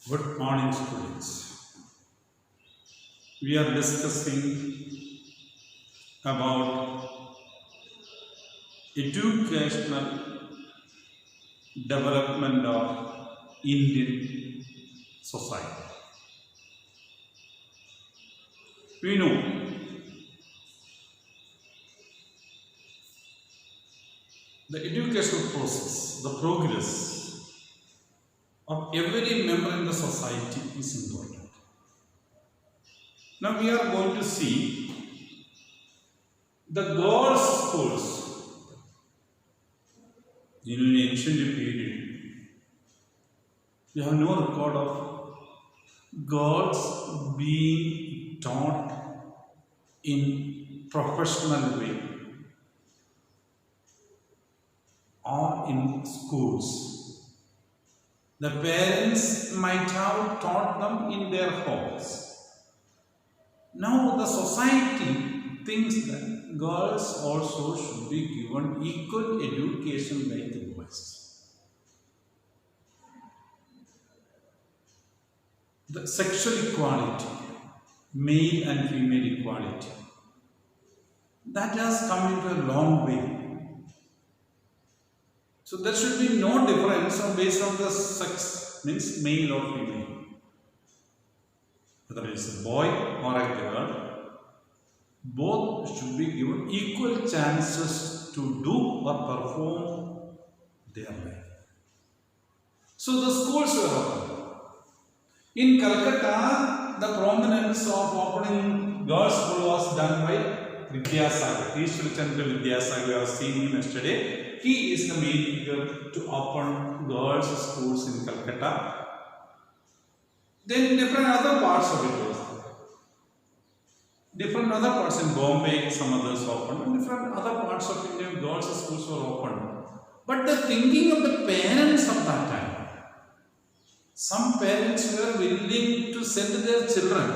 Good morning, students. We are discussing about educational development of Indian society. We know the educational process, the progress of every member in the society is important. Now we are going to see the girls' schools in an ancient period. We have no record of girls being taught in professional way or in schools. The parents might have taught them in their homes. Now the society thinks that girls also should be given equal education like the boys. The sexual equality, male and female equality, that has come into a long way. So there should be no difference based on the sex, means male or female. Whether it's a boy or a girl, both should be given equal chances to do or perform their life. So the schools were open. In Calcutta, the prominence of opening girls' school was done by Vidyasagar. Ishwarchandra Vidyasagar, we have seen him yesterday. He is the main figure to open girls' schools in Calcutta. Then different other parts of it was there. Different other parts in Bombay, some others opened, and different other parts of India, girls' schools were opened. But the thinking of the parents of that time, some parents were willing to send their children,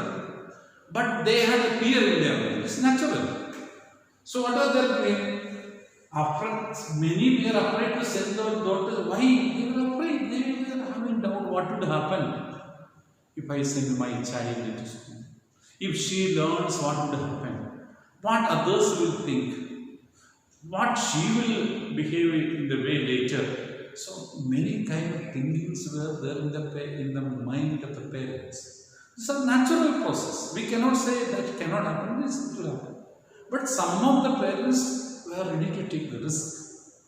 but they had a fear in their mind. It's natural. So what are they doing? Many were afraid to send their daughters. Why? They were afraid. They were having doubt what would happen if I send my child into school. If she learns, what would happen? What others will think? What she will behave in the way later? So many kind of thinkings were there in the mind of the parents. It's a natural process. We cannot say that cannot happen. This will happen. But some of the parents were ready to take the risk.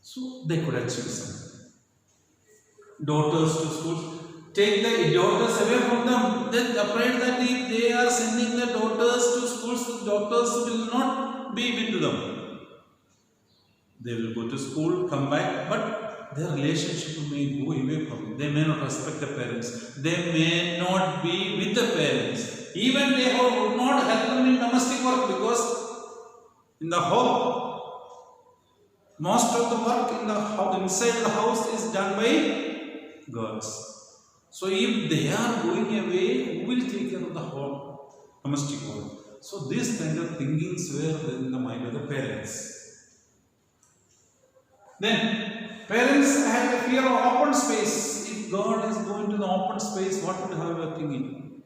So they could achieve something. Daughters to schools. Take the daughters away from them. Then afraid that if they are sending the daughters to schools, the daughters will not be with them. They will go to school, come back, but their relationship may go away from them. They may not respect the parents. They may not be with the parents. Even they would not help them in domestic work, because in the home, most of the work inside the house is done by girls. So if they are going away, who will take care of the whole domestic work? So these kind of thinkings were in the mind of the parents. Then parents had a fear of open space. If God is going to the open space, what would have a thinking?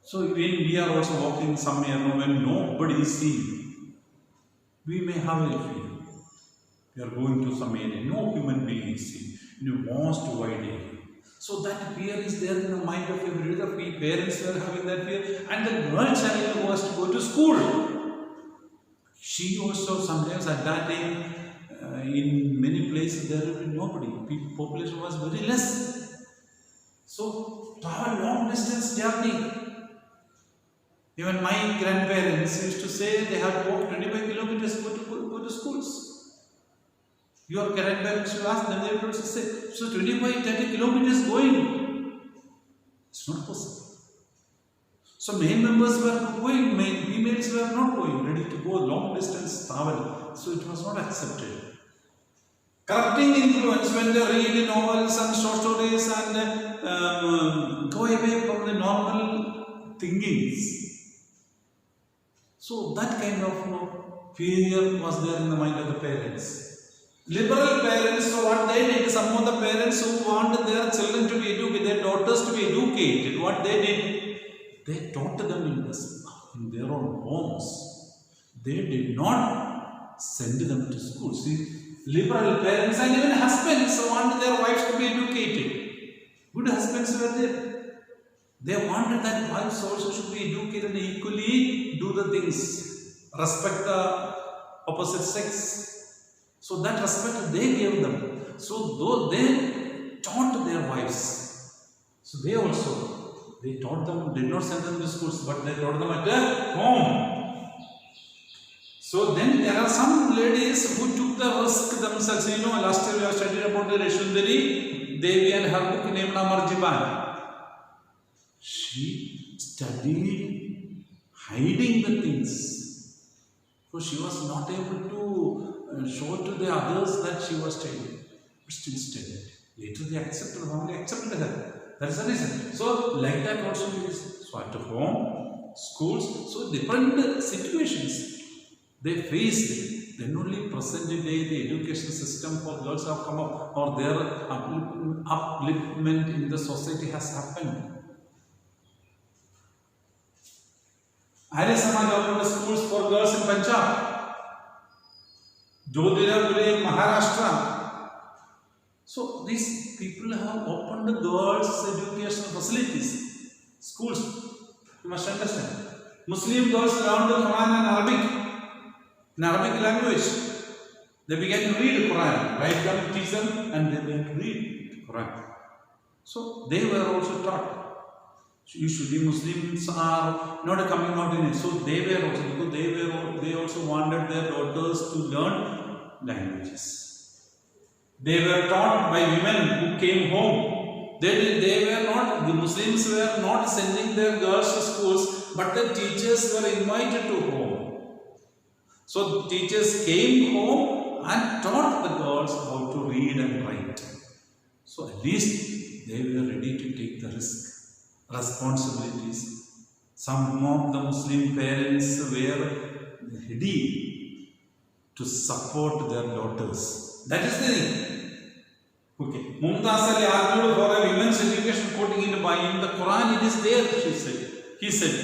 So when we are also walking somewhere when nobody is seeing, we may have a fear. We are going to some area, no human being is seen, in a vast wide area. So that fear is there in the mind of everybody. The parents were having that fear, and the girl child was to go to school. She also sometimes at that time, in many places there will be nobody. Population was very less. So travel long distance journey. Even my grandparents used to say they have to walk 25 kilometers to go to schools. Your grandparents will ask them, they will also say, so 25-30 kilometers going. It's not possible. So male members were not going, females were not going, ready to go long distance travel. So it was not accepted. Corrupting influence when they read novels and short stories and go away from the normal thinkings. So that kind of fear was there in the mind of the parents. Liberal parents, so what they did, some of the parents who want their children to be educated, their daughters to be educated, what they did, they taught them in their own homes. They did not send them to school. See, liberal parents and even husbands want their wives to be educated. Good husbands were there. They wanted that wives also should be educated and equally do the things, respect the opposite sex. So that respect they gave them. So though they taught their wives, so they taught them, did not send them to schools, but they taught them at home. So then there are some ladies who took the risk themselves. You know, last year we have studied about the Reshundari Devi and her book named Amarjiban. She studied hiding the things. So she was not able to show to the others that she was studying, but still studied. Later they accepted, the family accepted her. That is the reason. So like that also it is. So at home, schools, so different situations they faced. Then only present day the education system for girls have come up, or their upliftment in the society has happened. Arya Samaj opened schools for girls in Punjab. Jodhpur in Maharashtra. So these people have opened the girls' educational facilities, schools. You must understand. Muslim girls learned the Quran in Arabic language. They began to read the Quran. Right down teach them, and they began to read the Quran. So they were also taught. Usually Muslims are not coming out in it. So they were also, because they also wanted their daughters to learn languages. They were taught by women who came home. The Muslims were not sending their girls to schools, but the teachers were invited to home. So teachers came home and taught the girls how to read and write. So at least they were ready to take the responsibilities. Some of the Muslim parents were ready to support their daughters. That is the thing. Okay. Mumtaz Ali argued for a women's education, quoting in the Quran, it is there, he said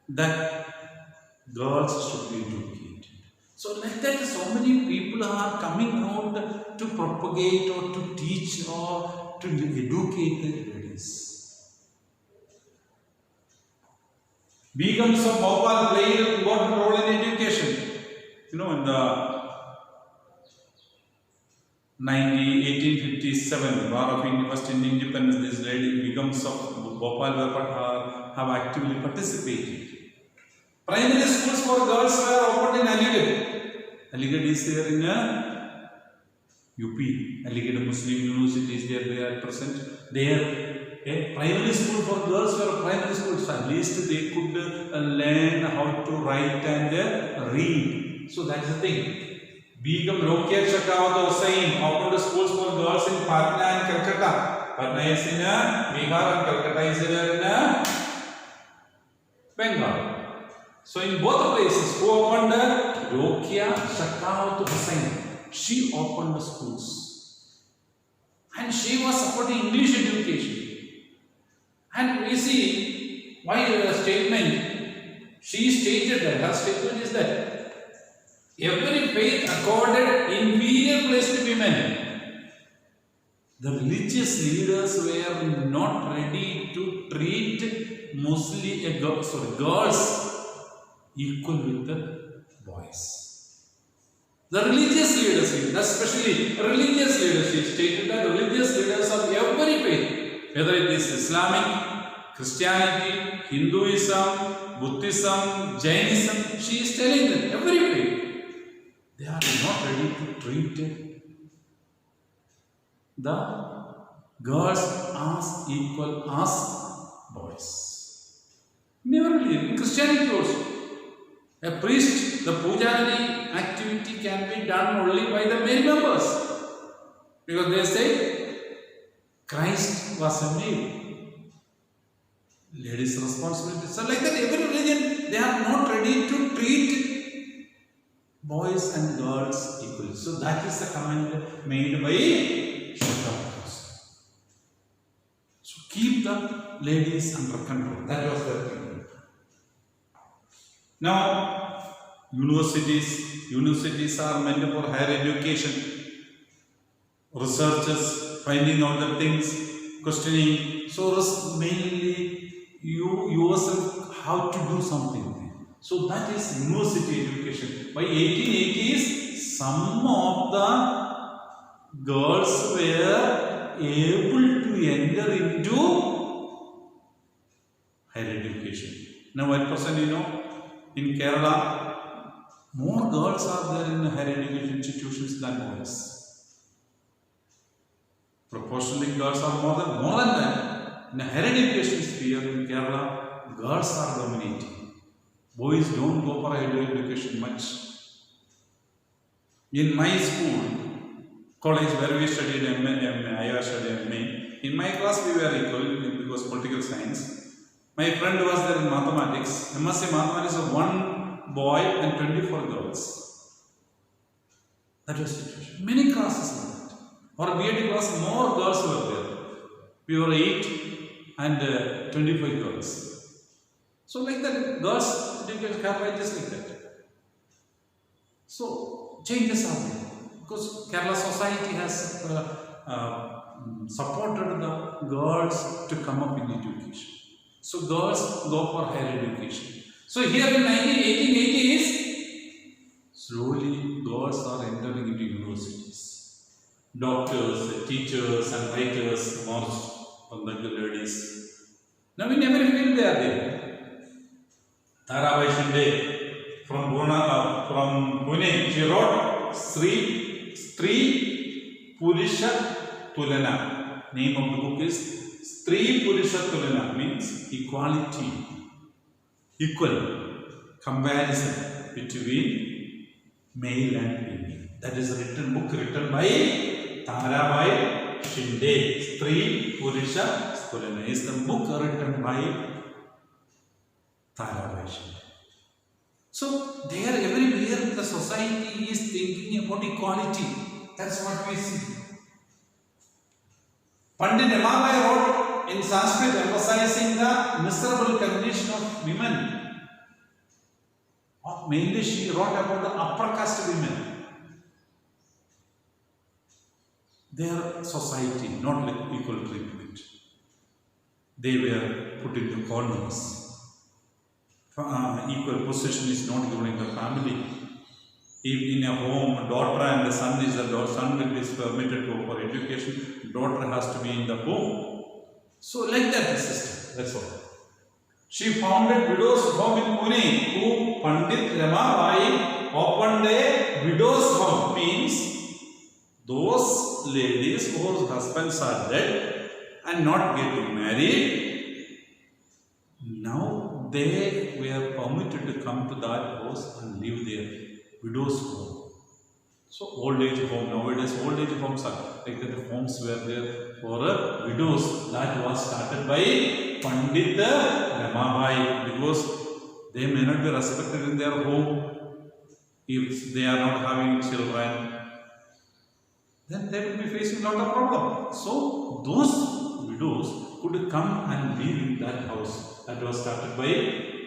that girls should be educated. So like that, so many people are coming out to propagate or to teach or to educate the ladies. Begums of Bhopal played an important role in education. You know, in the 1857, War of West Indian Independence, this lady Begums of Bhopal have actively participated. Primary schools for girls were opened in Aligarh. Aligarh is there in UP. Aligarh Muslim University is there. They are present there. A primary school for girls were primary schools. At least they could learn how to write and read. So that's the thing. Begum Rokia Shakawat Hussain opened schools for girls in Patna and Calcutta. Patna is in Bihar and Calcutta is in Bengal. So in both places, who opened Rokia Shakawat Hussain? She opened the schools. And she was supporting English education. And we see why her statement, she stated that, her statement is that every faith accorded inferior place to women. The religious leaders were not ready to treat girls equal with the boys. The religious leaders, especially religious leadership, stated that religious leaders of every faith, whether it is Islamic, Christianity, Hinduism, Buddhism, Jainism, she is telling them, every faith, they are not ready to treat the girls as equal as boys. Never believe. In Christianity also, a priest, the pujari activity can be done only by the male members. Because they say, Christ was a male. Ladies' responsibility. So like that, every religion, they are not ready to treat boys and girls equally. So that is the comment made by Shukra. So keep the ladies under control. That was the thing. Now, universities are meant for higher education. Researchers finding out the things, questioning. So mainly you yourself have to do something. So that is university education. By 1880s, some of the girls were able to enter into higher education. Now at present, in Kerala, more girls are there in higher education institutions than boys. Proportionally, girls are more than that. In the higher education sphere in Kerala, girls are dominating. Boys don't go for higher education much. In my school, college where we studied MA, I studied MA, in my class we were equal because political science. My friend was there in mathematics. MSc mathematics was one boy and 24 girls. That was the situation. Many classes like that. Or BEd class, more girls were there. We were 8 and 25 girls. So like that, girls education Kerala just like that. So changes are there because Kerala society has supported the girls to come up in education. So girls go for higher education. So here in 1880s, slowly girls are entering into universities. Doctors, teachers and writers emerged from the ladies. Now in every field they are there. Tarabai Shinde from Pune, she wrote Stri Purisha Tulana. Name of the book is Stri Purisha Tulana, means equality, equal comparison between male and female. That is a book written by Tarabai Shinde. Stri Purisha Tulana is the book written by Tarabai Shinde. So there everywhere the society is thinking about equality. That's what we see. Pandit Ramabai wrote in Sanskrit emphasizing the miserable condition of women. Mainly she wrote about the upper caste women. Their society, not like equal treatment. They were put into corners. Equal position is not given in the family. If in a home, daughter and the son is is permitted to go for education, daughter has to be in the home. So like that the system, that's all. She founded widows' home in Pune, who Pandit Ramabai opened a widows' home, means those ladies whose husbands are dead and not getting married, now they were permitted to come to that house and live there. Widows' home. So old age home, nowadays old age homes are like that, the homes were there for widows. That was started by Pandit Ramabai because they may not be respected in their home if they are not having children. Then they will be facing a lot of problems. So those widows could come and live in that house. That was started by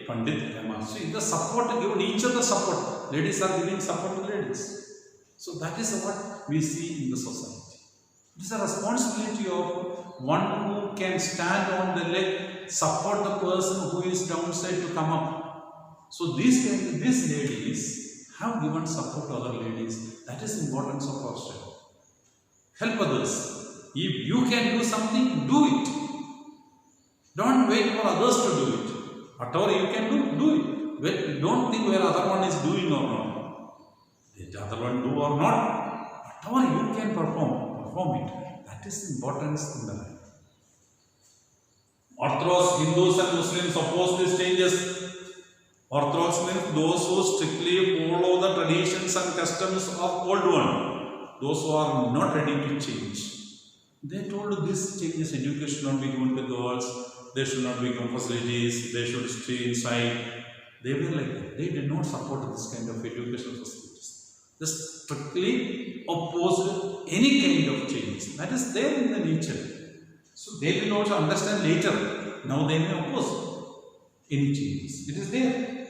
Pandit Rama. So in the support given, each other support. Ladies are giving support to ladies. So that is what we see in the society. It is a responsibility of one who can stand on the leg, support the person who is downside to come up. So these ladies have given support to other ladies. That is the importance of our strength. Help others. If you can do something, do it. Don't wait for others to do it. Whatever you can do it. Don't think where other one is doing or not. Did the other one do or not? Whatever you can perform it. That is the importance in the life. Orthodox Hindus and Muslims oppose these changes. Orthodox means those who strictly follow the traditions and customs of old one. Those who are not ready to change. They told this changes, education should not be given to girls, they should not be given facilities, they should stay inside. They were like that. They did not support this kind of educational facilities. They strictly oppose any kind of changes. That is there in the nature. So they will also understand later. Now they may oppose any changes. It is there.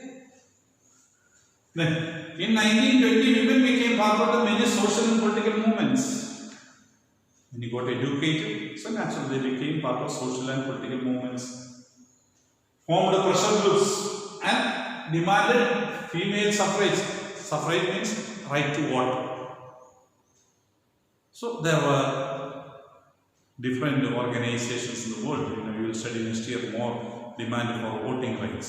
Then in 1920, women became part of the many social and political movements. When you got educated, so naturally they became part of social and political movements. Formed pressure groups and demanded female suffrage. Suffrage means right to vote. So there were different organizations in the world. You will study next year more demand for voting rights.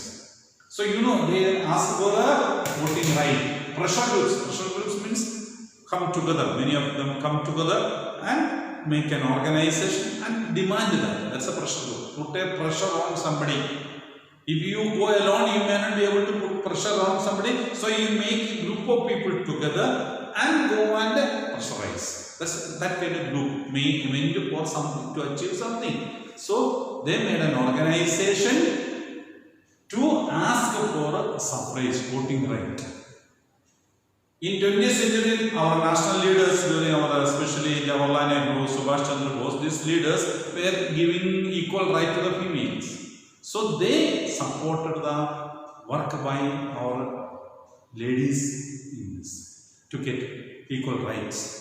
So they ask for a voting right. Pressure groups. Pressure groups means come together. Many of them come together and make an organization and demand that. That's a pressure group. Put a pressure on somebody. If you go alone, you may not be able to put pressure on somebody. So you make a group of people together and go and pressurize. That's that kind of group meant for something to achieve something. So they made an organization to ask for a suffrage, voting right. In 20th century, our national leaders during our especially Jawaharlal Nehru, Subhash Chandra Bose, these leaders were giving equal right to the females. So they supported the work by our ladies in this to get equal rights.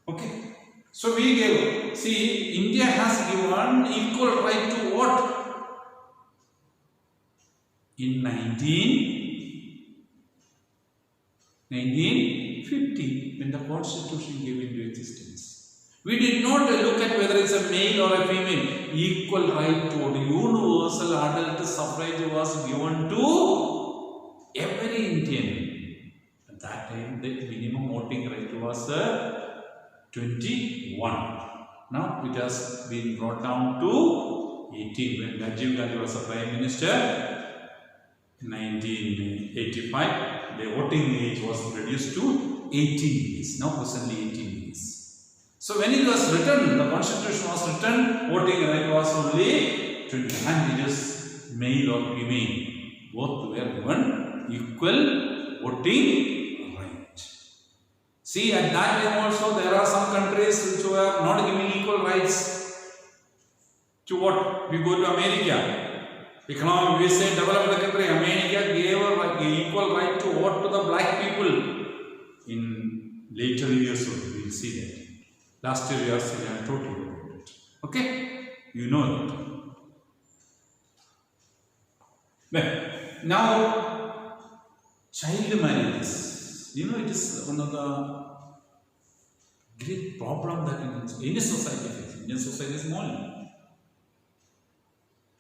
Okay. So we gave, see, India has given equal right to vote in 1950 when the constitution came into existence. We did not look at whether it's a male or a female. Equal right to vote, universal adult suffrage was given to every Indian. At that time, the minimum voting right was 21. Now it has been brought down to 18. When Rajiv Gandhi was the Prime Minister in 1985, the voting age was reduced to 18 years. Now presently 18 years. So when it was written, the constitution was written, voting right was only 20. And it is male or female. Both were given equal voting right. See, at that time also there are some countries which were not giving equal rights to vote. We go to America. Economic, we say developed country. America gave equal right to vote to the black people. In later years, we will see that. Last year, I told you about it. Okay? You know it. Well, now, child marriages. It is one of the great problem that in any society faces. Indian society is small.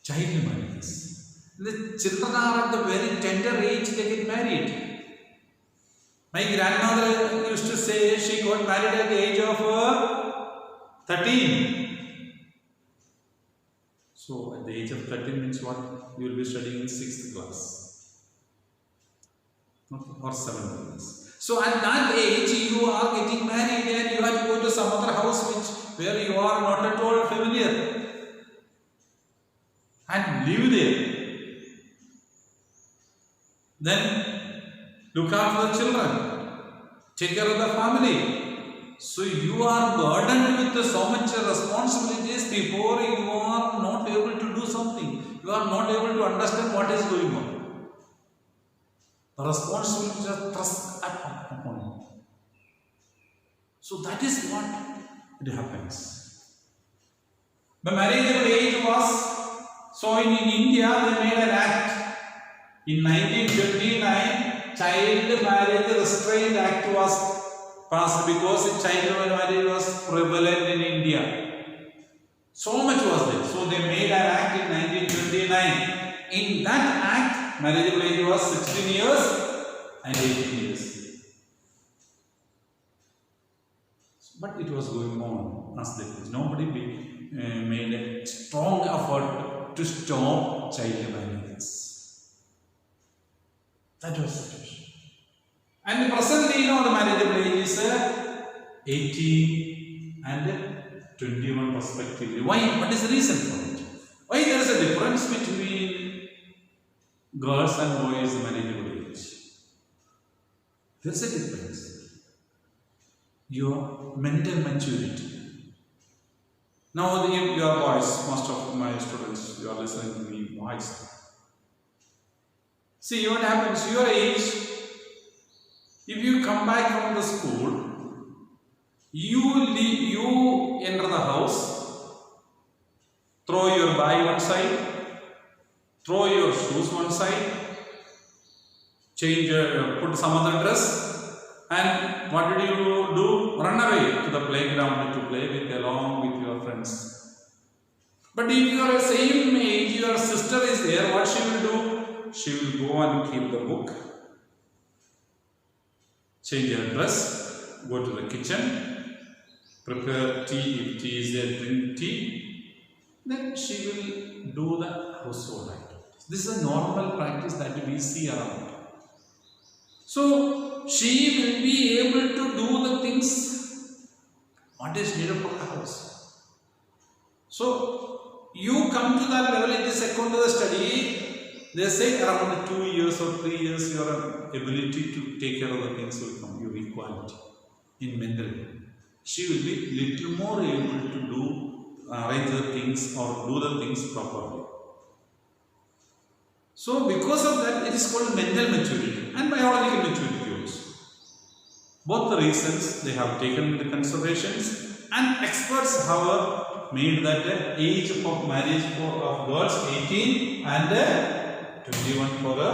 Child marriages. The children are at the very tender age they get married. My grandmother used to say she got married at the age of 13. So at the age of 13 means what? You will be studying in 6th class. Okay. Or 7th class. So at that age you are getting married and you have to go to some other house where you are not at all familiar. And live there. Then look after the children, take care of the family. So you are burdened with so much responsibilities before you are not able to do something. You are not able to understand what is going on. The responsibilities are thrust upon you. So that is what it happens. The marriageable age was, so in India they made an act. In 1929, Child Marriage Restraint Act was passed because child marriage was prevalent in India. So much was there. So they made an act in 1929. In that act, marriageable age was 16 years and 18 years. But it was going on as they could. Nobody made a strong effort to stop child marriages. That was the situation. And presently, the marriageable age is 18 and 21 respectively. Why? What is the reason for it? Why there is a difference between girls and boys' marriageable age? There is a difference. your mental maturity. Now, you are boys, most of my students, you are listening to me wisely. See what happens, your age, if you come back from the school, you enter the house, throw your bag one side, throw your shoes one side, put some other dress, and what did you do? Run away to the playground to play with along with your friends. But if you are the same age, your sister is there, what she will do? She will go and keep the book, change her dress, go to the kitchen, prepare tea, if tea is there, drink tea, then she will do the household activities. This is a normal practice that we see around. So, she will be able to do the things what is needed for the house. So, you come to that level, it is according to the study, they say around 2 years or 3 years, your ability to take care of the things will come, your equality in mental. She will be little more able to do, arrange the things or do the things properly. So, because of that, it is called mental maturity and biological maturity also. Both the reasons they have taken into considerations, and experts have made that age of marriage of girls 18 and 21 for the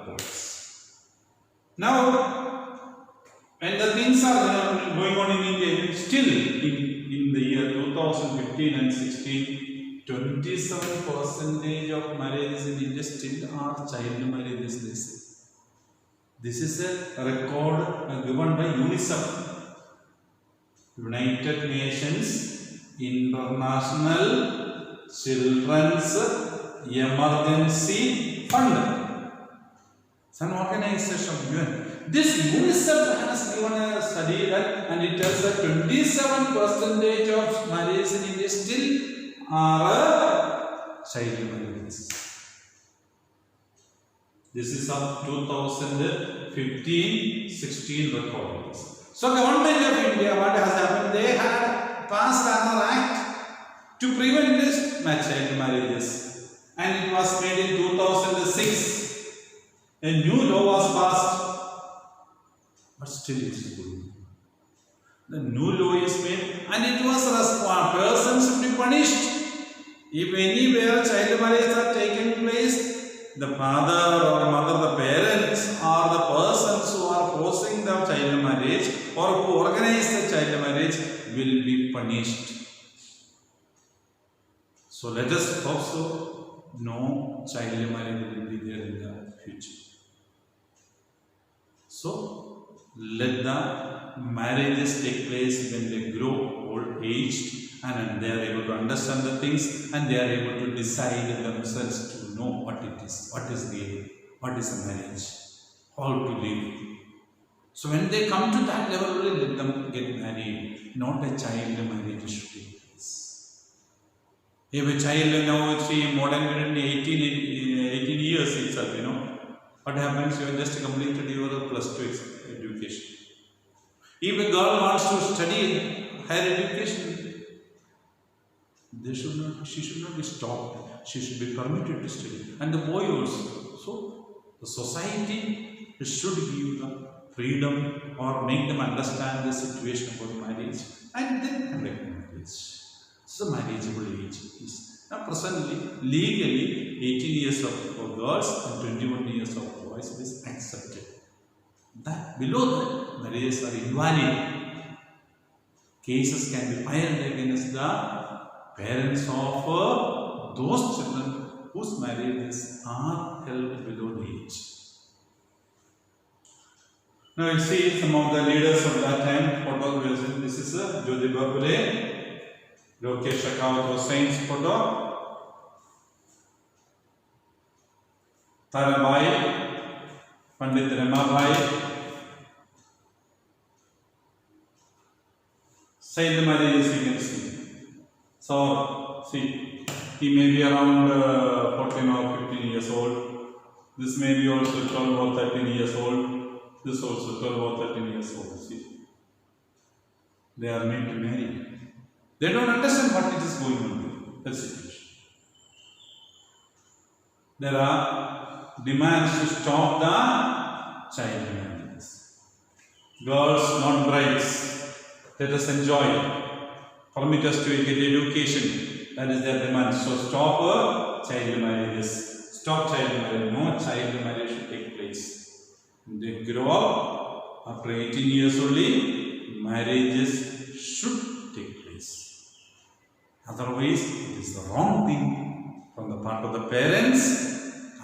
boys. Now, when the things are going on in India, still in the year 2015 and 16, 27% of marriages in India still are child marriages, they say. This is a record given by Unicef, United Nations International Children's Emergency Fund. It's an organization of UN. This Unicef has given a study that, and it tells that 27% of marriages in India still are child marriages. This is of 2015-16 recordings. So, government of India, what has happened? They had passed another act to prevent this child marriages, and it was made in 2006. A new law was passed, but still it is good. The new law is made, and it was persons should be punished if anywhere child marriages are taking place. The father or mother, the parents, or the persons who are forcing the child marriage or who organize the child marriage will be punished. So let us hope so. No child marriage will be there in the future. So let the marriages take place when they grow old aged, and they are able to understand the things, and they are able to decide themselves to know what it is, what is real, what is a marriage, how to live. So when they come to that level, let them get married, not a child marriage should take place. If a child now, see, modern 18 years itself, what happens? You have just completed your plus 2 education. If a girl wants to study higher education, she should not be stopped. She should be permitted to study. And the boy also. So, the society should give the freedom or make them understand the situation about marriage and then conduct marriage. This is a marriageable age. Now, presently, legally, 18 years for girls and 21 years of boys is accepted. That below that, marriages are invalid. Cases can be filed against the parents of those children whose marriages are held below the age. Now you see some of the leaders of that time photo. This is Jyotiba Phule, Lokesh Shekhawat Hussein's photo, Tarabai, Pandit Ramabai. Child marriages you can see. So, see, he may be around 14 or 15 years old. This may be also 12 or 13 years old. This also 12 or 13 years old. See. they are made to marry. They don't understand what it is going on. The situation. There are demands to stop the child marriages. Girls, not brides. Let us enjoy. Permit us to get education. That is their demand. So stop child marriages. Stop child marriage. No child marriage should take place. When they grow up, after 18 years only, marriages should take place. Otherwise, it is the wrong thing from the part of the parents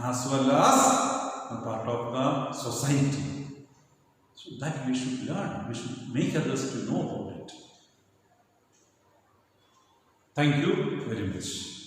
as well as the part of the society. So that we should learn. We should make others to know about it. Thank you very much.